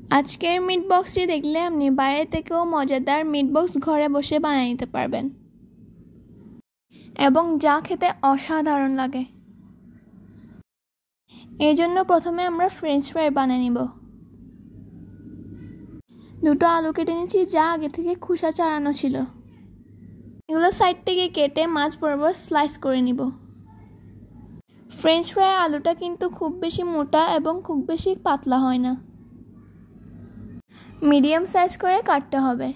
আজকের মিট বক্সটি দেখলে আপনি বাইরে থেকেও মজাদার মিট বক্স ঘরে বসে বানিয়ে নিতে পারবেন এবং যা খেতে অসাধারণ লাগে। এই জন্য প্রথমে আমরা ফ্রেঞ্চ ফ্রাই বানিয়ে নিব। দুটো আলু কেটে নিচ্ছি যা আগে থেকে খোসা ছাড়ানো ছিল। এগুলো সাইড থেকে কেটে মাছ বরাবর স্লাইস করে নিব। ফ্রেঞ্চ ফ্রাই আলুটা কিন্তু খুব বেশি মোটা এবং খুব বেশি পাতলা হয় না, মিডিয়াম সাইজ করে কাটতে হবে।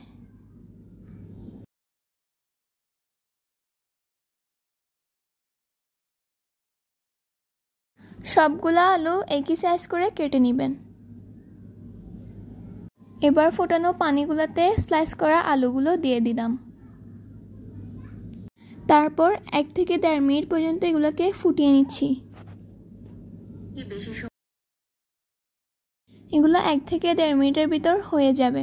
সবগুলো আলু একই সাইজ করে কেটে নেবেন। এবার ফোটানো পানিগুলোতে স্লাইস করা আলুগুলো দিয়ে দিলাম। তারপর 1 থেকে 1.5 মিনিট পর্যন্ত এগুলোকে ফুটিয়ে নিচ্ছি। এগুলো 1 থেকে 1.5 মিনিটের ভিতর হয়ে যাবে।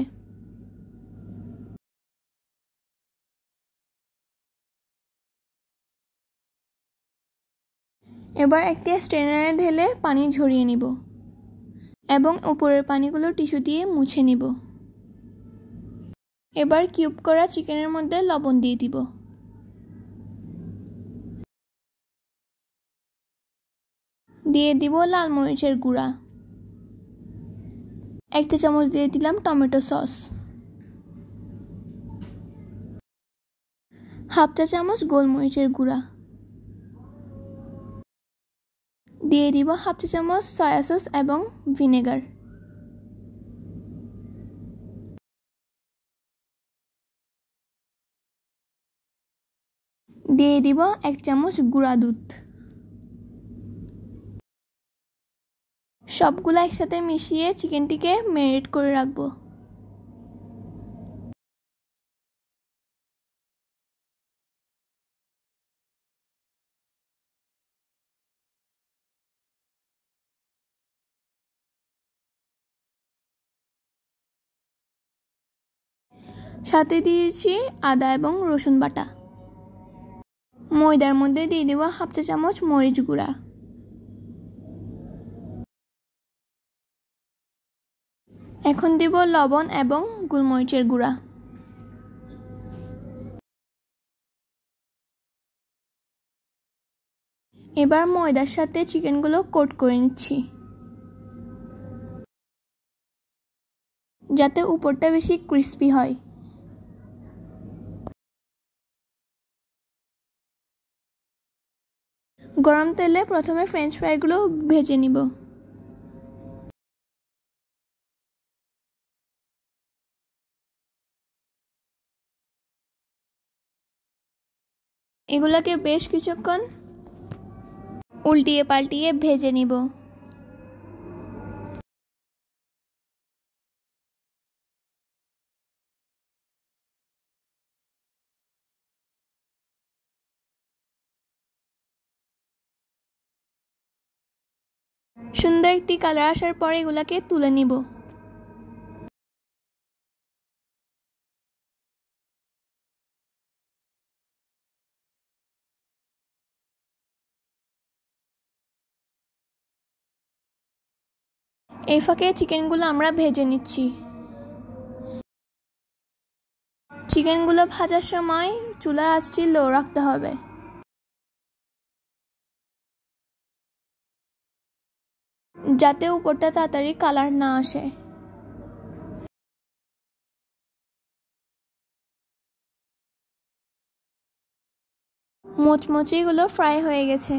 এবার একটি স্ট্রেনারে ঢেলে পানি ঝরিয়ে নিব এবং উপরের পানিগুলো টিস্যু দিয়ে মুছে নিব। এবার কিউব করা চিকেনের মধ্যে লবণ দিয়ে দিব। দিয়ে দিব লাল মরিচের গুঁড়া। 1 চা চামচ দিয়ে দিলাম টমেটো সস। 1/2 চা চামচ গোলমরিচের গুঁড়া। দিয়ে দিব 1/2 চা চামচ সয়া সস এবং ভিনেগার। দিয়ে দিব 1 চামচ গুঁড়া দুধ। সবগুলো একসাথে মিশিয়ে চিকেনটিকে ম্যারিনেট করে রাখবো। সাথে দিয়েছি আদা এবং রসুন বাটা। ময়দার মধ্যে দিয়ে দেব 1/2 চা চামচ মরিচ গুঁড়া। এখন দিব লবণ এবং গোলমরিচের গুঁড়া। এবার ময়দার সাথে চিকেনগুলো কোট করে নিচ্ছি যাতে উপরটা বেশি ক্রিস্পি হয়। গরম তেলে প্রথমে ফ্রেঞ্চ ফ্রাইগুলো ভেজে নিব। এগুলোকে বেশ কিছুক্ষণ উল্টিয়ে পাল্টিয়ে ভেজে নিব। সুন্দর একটি কালার আসার পর এগুলোকে তুলে নিব। এই ফাঁকে চিকেনগুলো আমরা ভেজে নিচ্ছি। চিকেনগুলো ভাজার সময় চুলার আঁচটি লো রাখতে হবে যাতে উপরটা তাড়াতাড়ি কালার না আসে। মোচমোচিগুলো ফ্রাই হয়ে গেছে।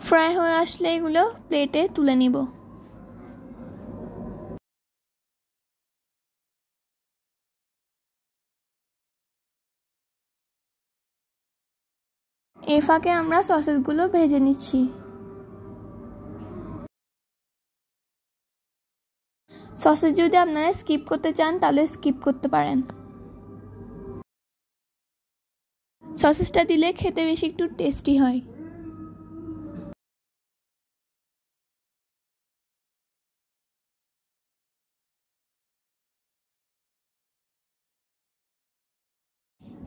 ফ্রাই হয়ে আসলে এগুলো প্লেটে তুলে নিব। এই ফাঁকে আমরা সসেসগুলো ভেজে নিচ্ছি। সসেস যদি আপনারা স্কিপ করতে চান তাহলে স্কিপ করতে পারেন। সসেসটা দিলে খেতে বেশি একটু টেস্টি হয়।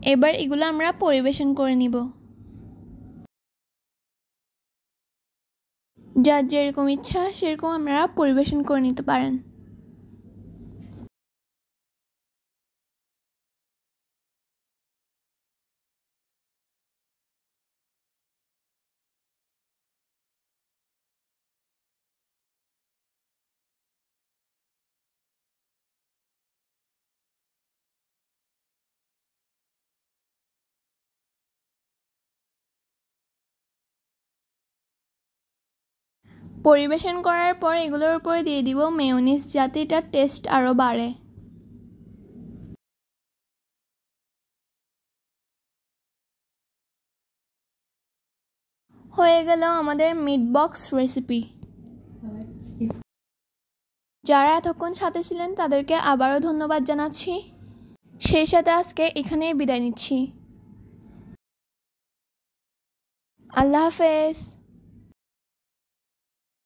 এবার এগুলো আমরা পরিবেশন করে নিব। যার যেরকম ইচ্ছা সেরকম আপনারা পরিবেশন করে নিতে পারেন। পরিবেশন করার পর এগুলোর উপরে দিয়ে দিব মেয়োনিজ, যাতে এটা টেস্ট আরও বাড়ে। হয়ে গেল আমাদের মিট বক্স রেসিপি। যারা এতক্ষণ সাথে ছিলেন তাদেরকে আবারও ধন্যবাদ জানাচ্ছি। সেই সাথে আজকে এখানেই বিদায় নিচ্ছি। আল্লাহ হাফেজ।